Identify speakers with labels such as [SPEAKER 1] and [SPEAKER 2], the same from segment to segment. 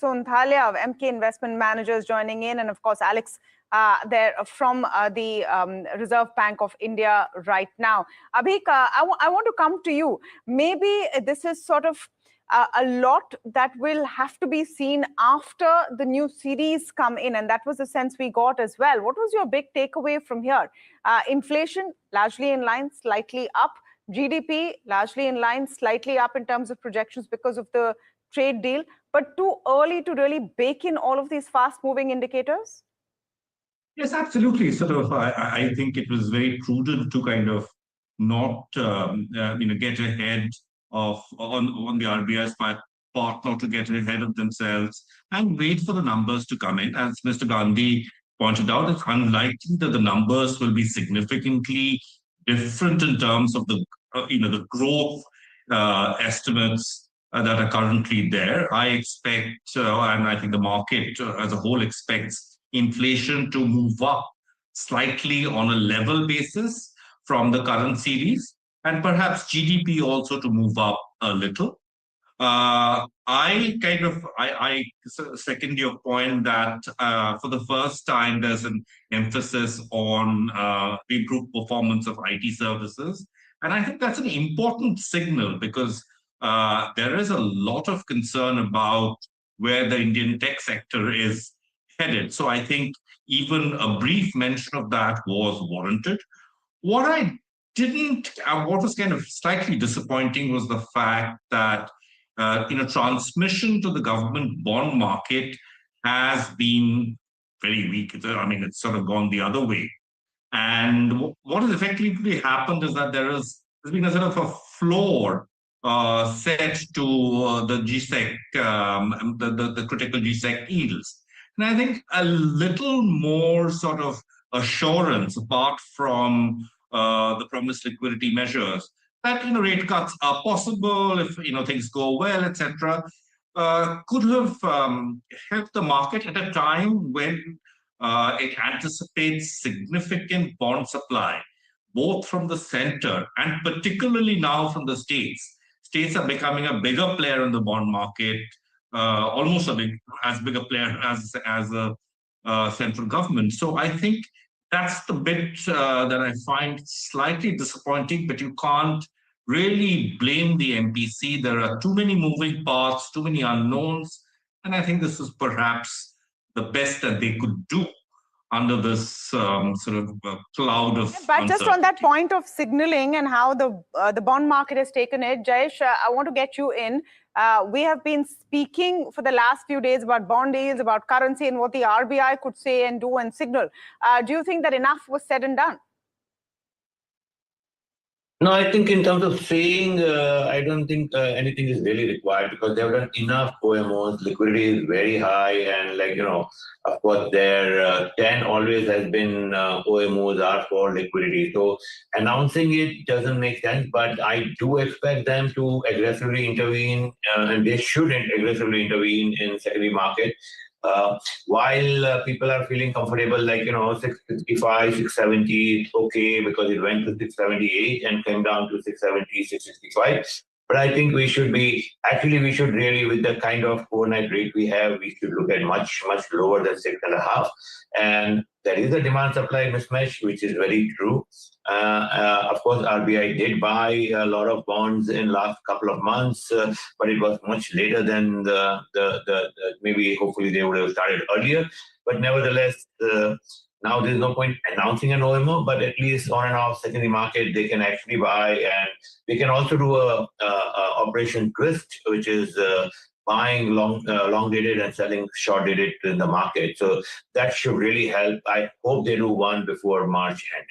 [SPEAKER 1] Sonthalia of MK Investment Managers joining in, and of course Alex there from the Reserve Bank of India right now. Abhik, I want to come to you. Maybe this is sort of a lot that will have to be seen after the new series come in, and that was the sense we got as well. What was your big takeaway from here? Inflation largely in line, slightly up. GDP largely in line, slightly up in terms of projections because of the trade deal, but too early to really bake in all of these fast-moving indicators?
[SPEAKER 2] Yes, absolutely. I think it was very prudent to kind of not, get ahead of on the RBI's part, not to get ahead of themselves and wait for the numbers to come in. As Mr. Gandhi pointed out, it's unlikely that the numbers will be significantly different in terms of the growth estimates that are currently there. I expect, and I think the market as a whole expects inflation to move up slightly on a level basis from the current series, and perhaps GDP also to move up a little. I second your point that for the first time there's an emphasis on the improved performance of IT services, and I think that's an important signal because there is a lot of concern about where the Indian tech sector is headed. So I think even a brief mention of that was warranted. What was kind of slightly disappointing was the fact that transmission to the government bond market has been very weak. It's sort of gone the other way. And what has effectively happened is that there's been a sort of a floor set to the GSEC, the critical GSEC yields. And I think a little more sort of assurance, apart from the promised liquidity measures, that rate cuts are possible if things go well, etc., could have helped the market at a time when it anticipates significant bond supply, both from the center and particularly now from the states. States are becoming a bigger player in the bond market, almost as big a player as a central government. So I think that's the bit that I find slightly disappointing, but you can't really blame the MPC. There are too many moving parts, too many unknowns, and I think this is perhaps the best that they could do under this sort of cloud of
[SPEAKER 1] But just on that point of signaling and how the bond market has taken it, Jayesh, I want to get you in. We have been speaking for the last few days about bond yields, about currency, and what the RBI could say and do and signal. Do you think that enough was said and done?
[SPEAKER 3] No, I think in terms of saying, I don't think anything is really required because they've done enough OMOs. Liquidity is very high, and of course, their 10 always has been OMOs are for liquidity. So announcing it doesn't make sense, but I do expect them to aggressively intervene, and they should aggressively intervene in secondary market. While people are feeling comfortable, 665, 670, it's okay because it went to 678 and came down to 670, 665. But I think we should really, with the kind of overnight rate we have, we should look at much, much lower than 6.5. And there is a demand-supply mismatch, which is very true. Of course, RBI did buy a lot of bonds in last couple of months, but it was much later than maybe hopefully they would have started earlier. But nevertheless, now there's no point announcing an OMO, but at least on and off secondary market, they can actually buy, and they can also do a operation twist, which is buying long dated and selling short dated in the market. So that should really help. I hope they do one before March end.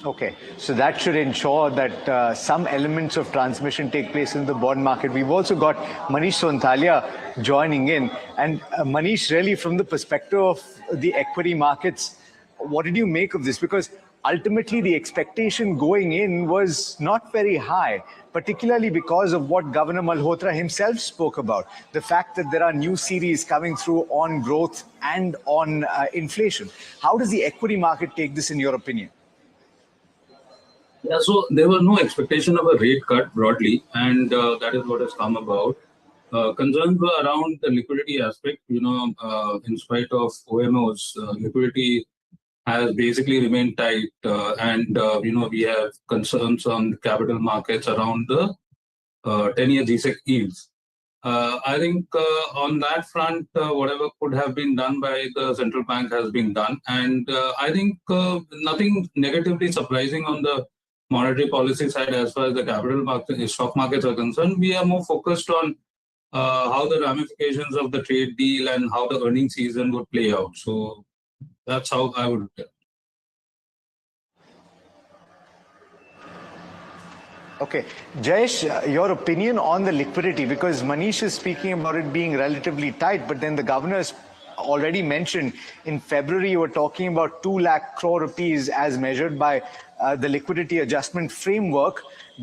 [SPEAKER 4] Okay, so that should ensure that some elements of transmission take place in the bond market. We've also got Manish Sonthalia joining in. And Manish, really from the perspective of the equity markets, what did you make of this? Because ultimately the expectation going in was not very high, particularly because of what Governor Malhotra himself spoke about, the fact that there are new series coming through on growth and on inflation. How does the equity market take this in your opinion?
[SPEAKER 5] Yeah, so there was no expectation of a rate cut broadly, and that is what has come about. Concerns were around the liquidity aspect. In spite of OMOs, liquidity has basically remained tight, and we have concerns on capital markets around the 10-year GSEC yields. I think on that front, whatever could have been done by the central bank has been done. And I think nothing negatively surprising on the monetary policy side as far as the capital market, stock markets are concerned. We are more focused on how the ramifications of the trade deal and how the earnings season would play out. So that's how I would look at it.
[SPEAKER 4] Okay. Jayesh, your opinion on the liquidity, because Manish is speaking about it being relatively tight, but then the governor's already mentioned in February you were talking about 2 lakh crore rupees as measured by the liquidity adjustment framework.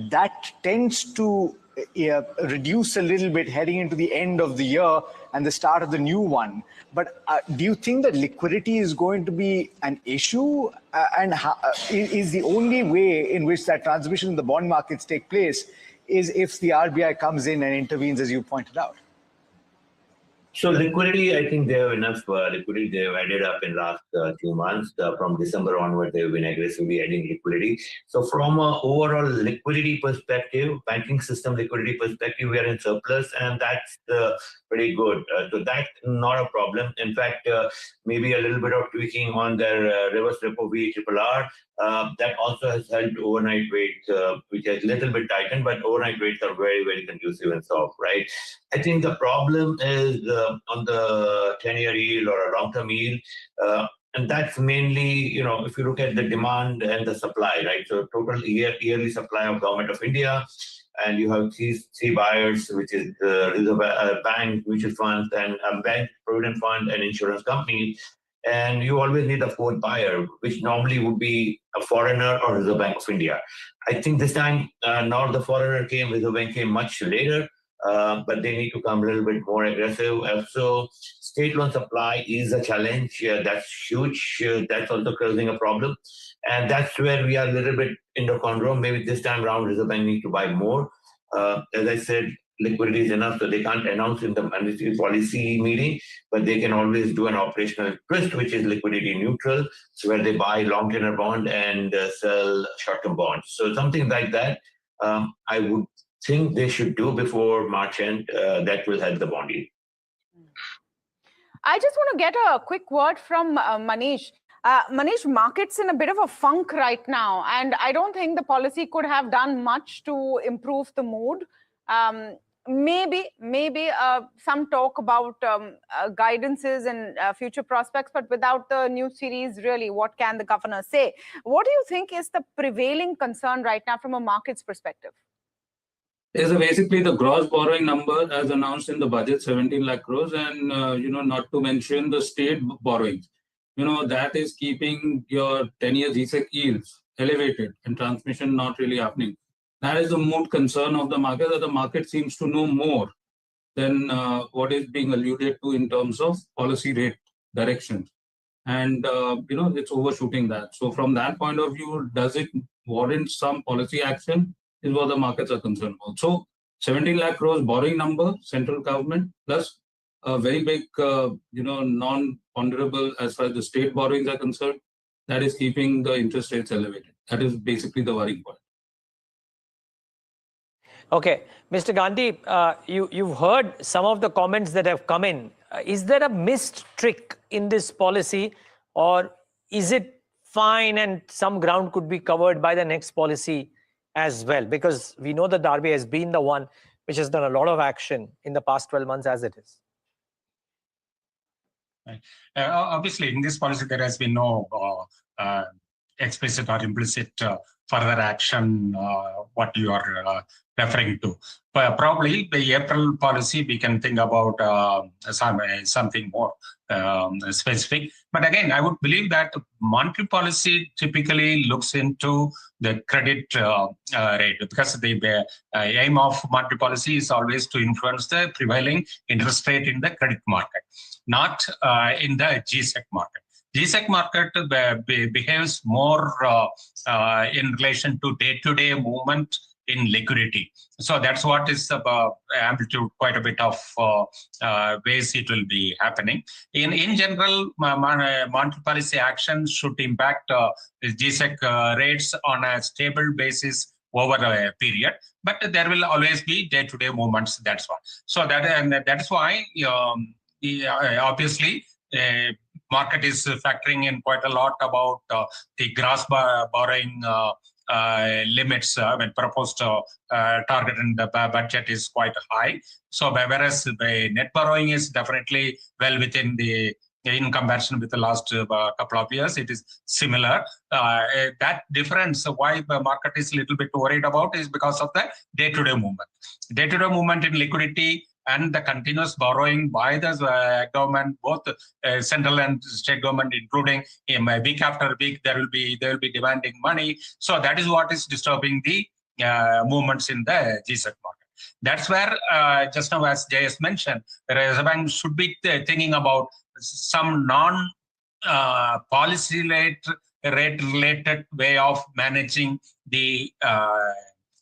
[SPEAKER 4] That tends to reduce a little bit heading into the end of the year and the start of the new one. But do you think that liquidity is going to be an issue? And is the only way in which that transmission in the bond markets take place is if the RBI comes in and intervenes, as you pointed out?
[SPEAKER 3] So liquidity, I think they have enough liquidity. They have added up in last 2 months. From December onward, they've been aggressively adding liquidity. So from an overall liquidity perspective, banking system liquidity perspective, we are in surplus, and that's pretty good. So that's not a problem. In fact, maybe a little bit of tweaking on their reverse repo VRRR. That also has helped overnight rates, which has a little bit tightened, but overnight rates are very, very conducive and soft, right? I think the problem is on the 10-year yield or a long-term yield, and that's mainly, if you look at the demand and the supply, right? So total yearly supply of Government of India, and you have three buyers, which is the Reserve Bank, mutual funds, and a bank, provident fund, and insurance companies. And you always need a fourth buyer, which normally would be a foreigner or Reserve Bank of India. I think this time, not the foreigner came, Reserve Bank came much later, but they need to come a little bit more aggressive. So state loan supply is a challenge. That's huge. That's also causing a problem. And that's where we are a little bit in the conundrum. Maybe this time around, Reserve Bank needs to buy more. As I said, liquidity is enough, so they can't announce in the monetary policy meeting, but they can always do an operational twist, which is liquidity neutral, so where they buy long-tenor bond and sell short-term bonds. So something like that, I would think they should do before March end. That will help the bond yield.
[SPEAKER 1] I just want to get a quick word from Manish. Manish, market's in a bit of a funk right now, and I don't think the policy could have done much to improve the mood. Maybe some talk about guidances and future prospects, but without the new series, really, what can the governor say? What do you think is the prevailing concern right now from a market's perspective?
[SPEAKER 5] Is basically the gross borrowing number as announced in the budget, 17 lakh crores, and not to mention the state borrowings. That is keeping your 10-year GSEC yields elevated and transmission not really happening. That is the mood concern of the market, that the market seems to know more than what is being alluded to in terms of policy rate direction. And, it's overshooting that. So from that point of view, does it warrant some policy action is what the markets are concerned about. So 17 lakh crores borrowing number, central government, plus a very big, non-ponderable as far as the state borrowings are concerned, that is keeping the interest rates elevated. That is basically the worrying point.
[SPEAKER 6] Okay, Mr. Gandhi, you've heard some of the comments that have come in. Is there a missed trick in this policy, or is it fine and some ground could be covered by the next policy as well? Because we know that the RBI has been the one which has done a lot of action in the past 12 months as it is.
[SPEAKER 7] Obviously, in this policy, there has been no explicit or implicit further action, what you are referring to. But probably the April policy, we can think about something more specific. But again, I would believe that monetary policy typically looks into the credit rate, because the aim of monetary policy is always to influence the prevailing interest rate in the credit market, not in the GSEC market. GSEC market behaves more in relation to day-to-day movement in liquidity. So that's what is amplitude, quite a bit of ways it will be happening. In general, monetary policy action should impact GSEC rates on a stable basis over a period, but there will always be day-to-day movements. That's why. So that's why obviously market is factoring in quite a lot about the gross borrowing limits. Proposed target in the budget is quite high. So whereas the net borrowing is definitely well within the, in comparison with the last couple of years, it is similar. That difference, why the market is a little bit worried about, is because of the day-to-day movement. Day-to-day movement in liquidity and the continuous borrowing by the government, both central and state government, including week after week, they will be demanding money. So that is what is disturbing the movements in the GSEC market. That's where, just now, as JS mentioned, the Reserve Bank should be thinking about some non-policy rate related way of managing the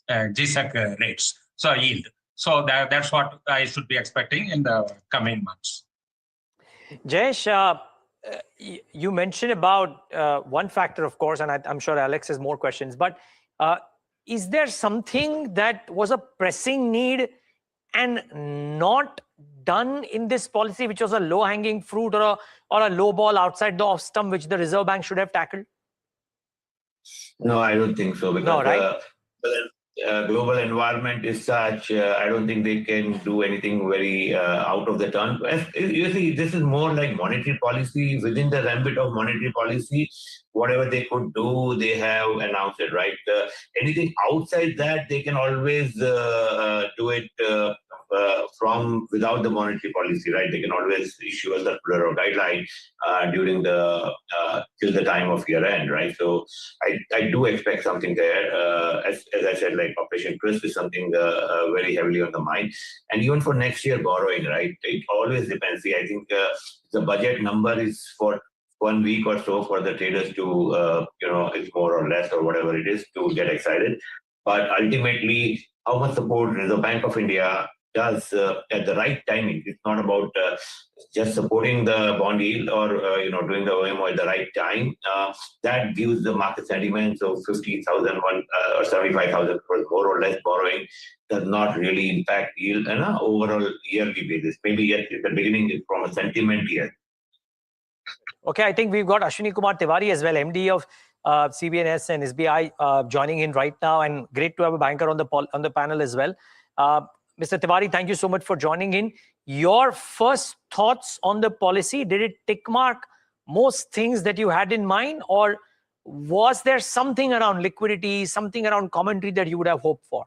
[SPEAKER 7] GSEC rates, so yield. So that's what I should be expecting in the coming months.
[SPEAKER 6] Jayesh, you mentioned about one factor, of course, and I'm sure Alex has more questions, but is there something that was a pressing need and not done in this policy, which was a low-hanging fruit or a low ball outside the off stump, which the Reserve Bank should have tackled?
[SPEAKER 3] No, I don't think so. Because
[SPEAKER 6] no, right?
[SPEAKER 3] Global environment is such, I don't think they can do anything very out of the turn. You see, this is more like monetary policy. Within the ambit of monetary policy, whatever they could do, they have announced it, right? Anything outside that, they can always do it from without the monetary policy, right? They can always issue a circular or guideline during the till the time of year end, right? So I do expect something there. As I said, like Operation Twist is something very heavily on the mind, and even for next year borrowing, right? It always depends. See, I think the budget number is for 1 week or so for the traders to, it's more or less or whatever it is to get excited. But ultimately, how much support the Bank of India does at the right timing. It's not about just supporting the bond yield or doing the OMO at the right time. That gives the market sentiment. So 50,000 or 75,000 crores more or less borrowing does not really impact yield on an overall yearly basis. Maybe at the beginning it's from a sentiment year.
[SPEAKER 6] Okay, I think we've got Ashwini Kumar Tiwari as well, MD of CBNS and SBI joining in right now, and great to have a banker on the panel as well. Mr. Tiwari, thank you so much for joining in. Your first thoughts on the policy, did it tick mark most things that you had in mind, or was there something around liquidity, something around commentary that you would have hoped for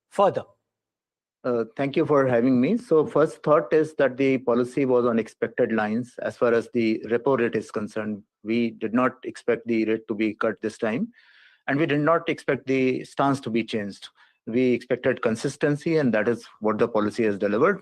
[SPEAKER 6] further?
[SPEAKER 8] Thank you for having me. So first thought is that the policy was on expected lines as far as the repo rate is concerned. We did not expect the rate to be cut this time, and we did not expect the stance to be changed. We expected consistency, and that is what the policy has delivered.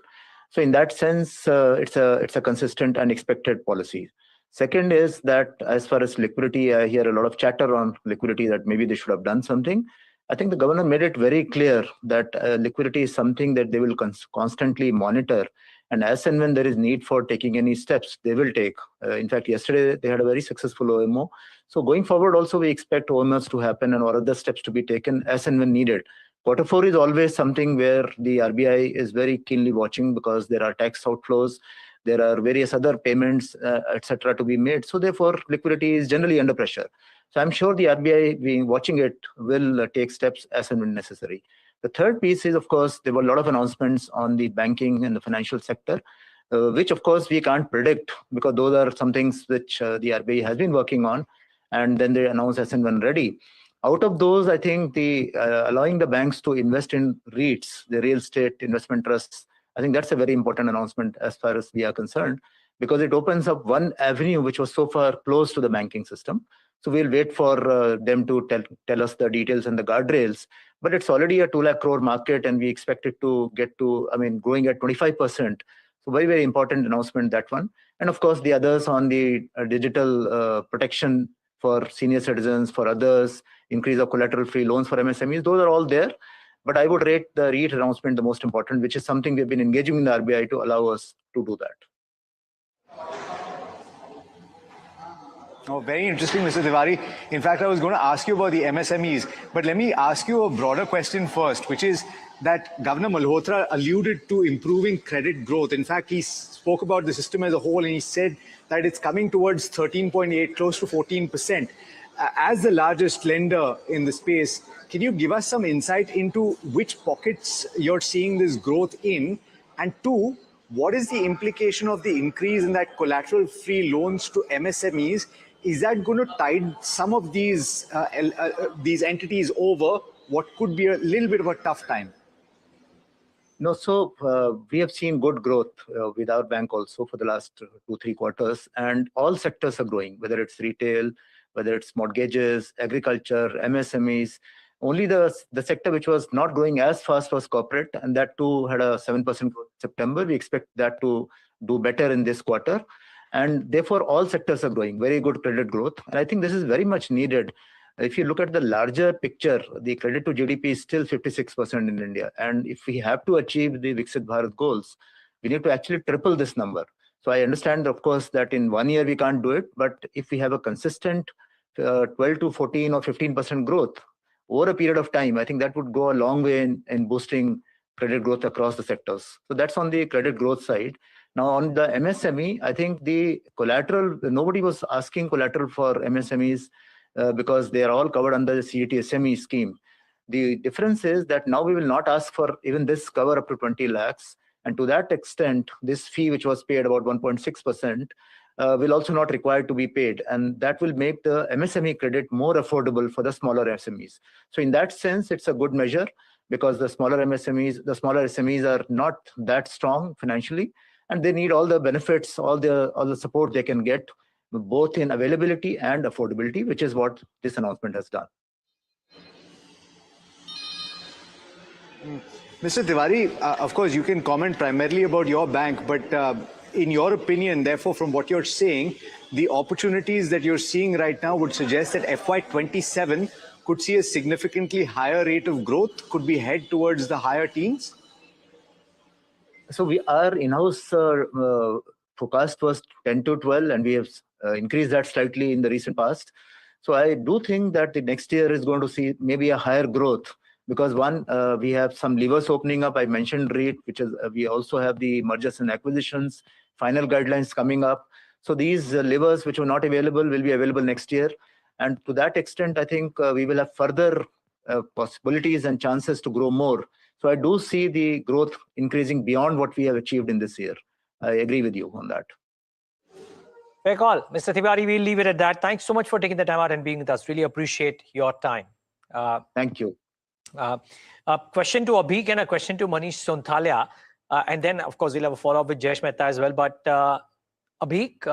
[SPEAKER 8] So in that sense, it's a consistent and expected policy. Second is that as far as liquidity, I hear a lot of chatter on liquidity that maybe they should have done something. I think the governor made it very clear that liquidity is something that they will constantly monitor. And as and when there is need for taking any steps, they will take. In fact, yesterday they had a very successful OMO. So going forward also, we expect OMOs to happen and or other steps to be taken as and when needed. Quarter 4 is always something where the RBI is very keenly watching because there are tax outflows, there are various other payments, etc. to be made. So therefore, liquidity is generally under pressure. So I'm sure the RBI, being watching it, will take steps as and when necessary. The third piece is, of course, there were a lot of announcements on the banking and the financial sector, which, of course, we can't predict because those are some things which the RBI has been working on, and then they announce as and when ready. Out of those, I think the allowing the banks to invest in REITs, the real estate investment trusts, I think that's a very important announcement as far as we are concerned, because it opens up one avenue which was so far closed to the banking system. So we'll wait for them to tell us the details and the guardrails. But it's already a 2 lakh crore market, and we expect it to get to, growing at 25%. So very, very important announcement, that one. And of course, the others on the digital protection for senior citizens, for others, increase of collateral-free loans for MSMEs, those are all there. But I would rate the REIT announcement the most important, which is something we've been engaging in the RBI to allow us to do that.
[SPEAKER 4] Oh, very interesting, Mr. Tiwari. In fact, I was going to ask you about the MSMEs, but let me ask you a broader question first, which is that Governor Malhotra alluded to improving credit growth. In fact, he spoke about the system as a whole, and he said that it's coming towards 13.8, close to 14%. As the largest lender in the space, can you give us some insight into which pockets you're seeing this growth in? And two, what is the implication of the increase in that collateral-free loans to MSMEs? Is that going to tide some of these entities over what could be a little bit of a tough time?
[SPEAKER 8] No, so we have seen good growth with our bank also for the last 2-3 quarters, and all sectors are growing, whether it's retail, whether it's mortgages, agriculture, MSMEs. Only the sector which was not growing as fast was corporate, and that too had a 7% growth in September. We expect that to do better in this quarter. And therefore, all sectors are growing, very good credit growth. And I think this is very much needed. If you look at the larger picture, the credit to GDP is still 56% in India. And if we have to achieve the Viksit Bharat goals, we need to actually triple this number. So I understand, of course, that in 1 year we can't do it. But if we have a consistent 12 to 14 or 15% growth over a period of time, I think that would go a long way in boosting credit growth across the sectors. So that's on the credit growth side. Now, on the MSME, I think the collateral, nobody was asking collateral for MSMEs because they are all covered under the CGTSME scheme. The difference is that now we will not ask for even this cover up to 20 lakhs. And to that extent, this fee, which was paid about 1.6%, will also not required to be paid. And that will make the MSME credit more affordable for the smaller SMEs. So in that sense, it's a good measure because the smaller SMEs are not that strong financially, and they need all the benefits, all the support they can get, both in availability and affordability, which is what this announcement has done.
[SPEAKER 4] Mr. Tiwari, of course, you can comment primarily about your bank, but in your opinion, therefore, from what you're saying, the opportunities that you're seeing right now would suggest that FY27 could see a significantly higher rate of growth, could we head towards the higher teens?
[SPEAKER 8] So our in-house forecast was 10 to 12, and we have increased that slightly in the recent past. So I do think that the next year is going to see maybe a higher growth because one, we have some levers opening up. I mentioned REIT, which is we also have the mergers and acquisitions, final guidelines coming up. So these levers which were not available will be available next year. And to that extent, I think we will have further possibilities and chances to grow more. So I do see the growth increasing beyond what we have achieved in this year. I agree with you on that.
[SPEAKER 6] Fair call. Mr. Tiwari, we'll leave it at that. Thanks so much for taking the time out and being with us. Really appreciate your time.
[SPEAKER 8] Thank you.
[SPEAKER 6] A question to Abhik and a question to Manish Sonthalia. And then, of course, we'll have a follow-up with Jayesh Mehta as well. But Abhik,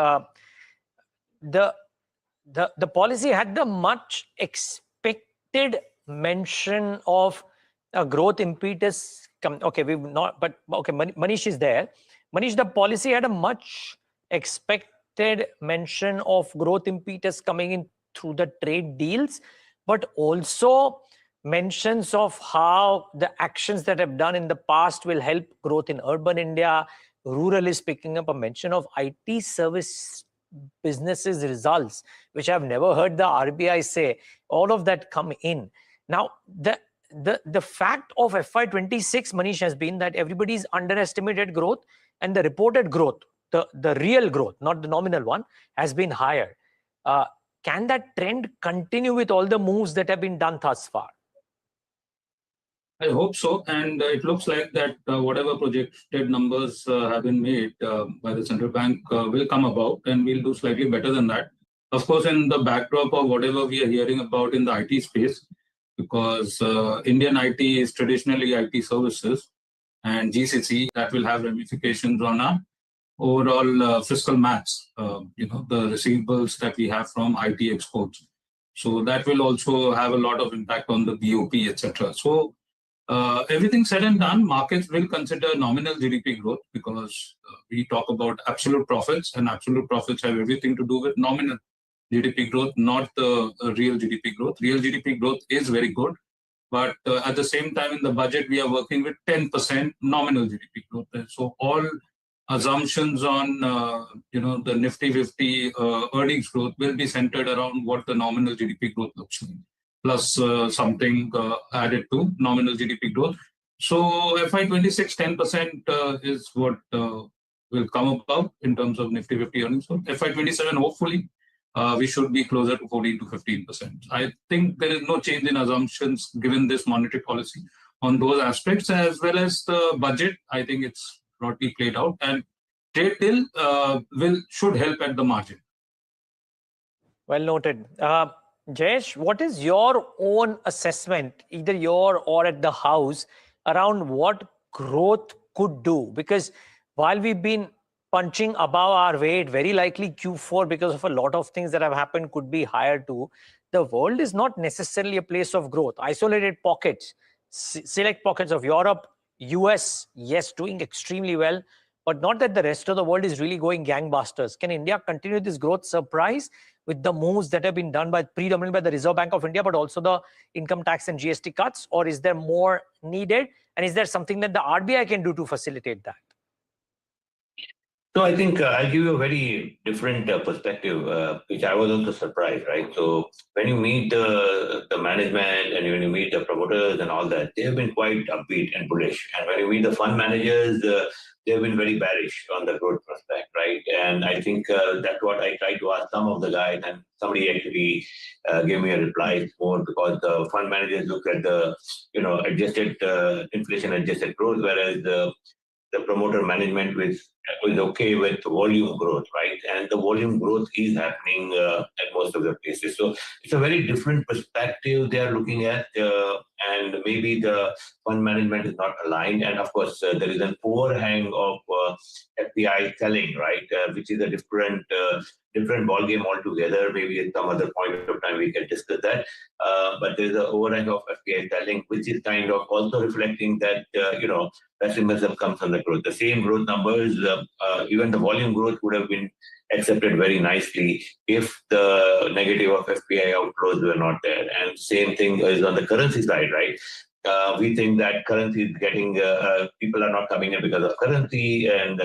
[SPEAKER 6] the policy had the much expected mention of a growth impetus. Okay, we've not, but okay, Manish is there. Manish, the policy had a much expected mention of growth impetus coming in through the trade deals, but also mentions of how the actions that have done in the past will help growth in urban India. Rural is picking up, a mention of IT service businesses results, which I've never heard the RBI say. All of that come in. Now, the fact of FY26, Manish, has been that everybody's underestimated growth and the reported growth, the real growth, not the nominal one, has been higher. Can that trend continue with all the moves that have been done thus far?
[SPEAKER 5] I hope so. And it looks like that whatever projected numbers have been made by the central bank will come about, and we'll do slightly better than that. Of course, in the backdrop of whatever we are hearing about in the IT space, because Indian IT is traditionally IT services and GCC, that will have ramifications on our overall fiscal maths, the receivables that we have from IT exports. So that will also have a lot of impact on the BOP, etc. So Everything said and done, markets will consider nominal GDP growth because we talk about absolute profits, and absolute profits have everything to do with nominal GDP growth, not the real GDP growth. Real GDP growth is very good, but at the same time in the budget, we are working with 10% nominal GDP growth. And so all assumptions on the Nifty 50 earnings growth will be centered around what the nominal GDP growth looks like, plus something added to nominal GDP growth. So FY26 10% is what will come about in terms of Nifty 50 earnings growth. FY27 hopefully we should be closer to 14 to 15%. I think there is no change in assumptions given this monetary policy on those aspects, as well as the budget. I think it's broadly played out, and trade deal should help at the margin.
[SPEAKER 6] Well noted. Jayesh, what is your own assessment, either your or at the house, around what growth could do? Because while we've been punching above our weight, very likely Q4, because of a lot of things that have happened, could be higher too. The world is not necessarily a place of growth. Isolated pockets, select pockets of Europe, US, yes, doing extremely well, but not that the rest of the world is really going gangbusters. Can India continue this growth surprise with the moves that have been done predominantly by the Reserve Bank of India, but also the income tax and GST cuts, or is there more needed? And is there something that the RBI can do to facilitate that?
[SPEAKER 3] So I think I'll give you a very different perspective, which I was also surprised, right? So when you meet the management and when you meet the promoters and all that, they have been quite upbeat and bullish. And when you meet the fund managers, they have been very bearish on the growth prospect, right? And I think that's what I tried to ask some of the guys, and somebody actually gave me a reply more, because the fund managers look at the adjusted inflation adjusted growth, whereas the promoter management was okay with volume growth, right? And the volume growth is happening at most of the places. So it's a very different perspective they are looking at, and maybe the fund management is not aligned. And of course, there is an overhang of FPI selling, right? Which is a different ballgame altogether. Maybe at some other point of time we can discuss that. But there's an overhang of FPI selling, which is kind of also reflecting that, pessimism comes on the growth. The same growth numbers, even the volume growth would have been accepted very nicely if the negative of FPI outflows were not there. And same thing is on the currency side, right? We think that currency is getting, people are not coming in because of currency, and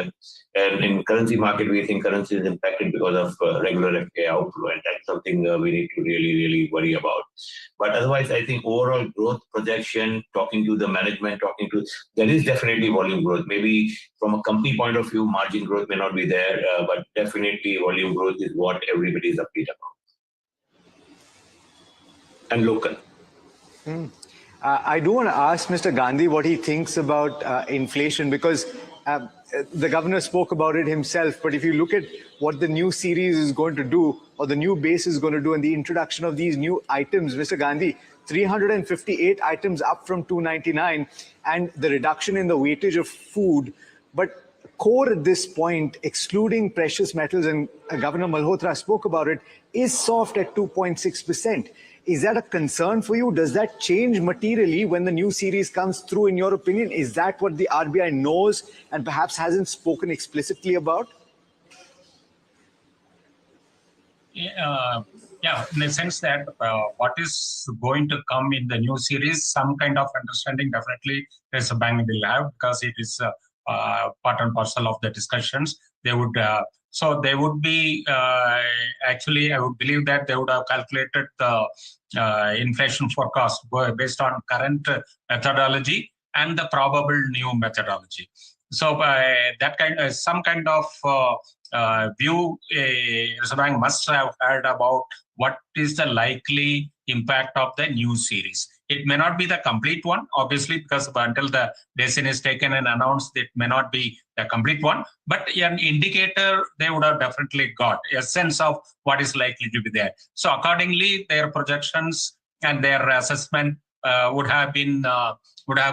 [SPEAKER 3] in currency market, we think currency is impacted because of regular FPI outflow, and that's something we need to really, really worry about. But otherwise, I think overall growth projection, talking to the management, there is definitely volume growth. Maybe from a company point of view, margin growth may not be there, but definitely volume growth is what everybody is upbeat about. And local.
[SPEAKER 4] I do want to ask Mr. Gandhi what he thinks about inflation, because the governor spoke about it himself. But if you look at what the new series is going to do, or the new base is going to do, and the introduction of these new items, Mr. Gandhi, 358 items up from 299, and the reduction in the weightage of food. But core at this point, excluding precious metals, and Governor Malhotra spoke about it, is soft at 2.6%. Is that a concern for you? Does that change materially when the new series comes through, in your opinion? Is that what the RBI knows and perhaps hasn't spoken explicitly about?
[SPEAKER 7] Yeah, in the sense that what is going to come in the new series, some kind of understanding definitely Reserve Bank will have, because it is part and parcel of the discussions. They would so they would be actually, I would believe that they would have calculated the inflation forecast based on current methodology and the probable new methodology. So that some kind of view Reserve Bank must have heard about what is the likely impact of the new series. It may not be the complete one, obviously, because until the decision is taken and announced, it may not be the complete one. But an indicator they would have definitely got a sense of what is likely to be there. So accordingly, their projections and their assessment would have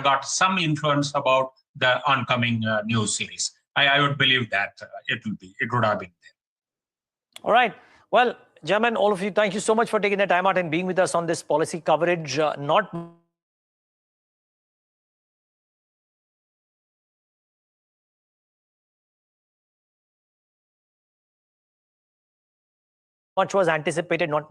[SPEAKER 7] got some influence about the oncoming new series. I would believe that it would have been there.
[SPEAKER 6] All right. Well, gentlemen, all of you, thank you so much for taking the time out and being with us on this policy coverage. Not much was anticipated, not much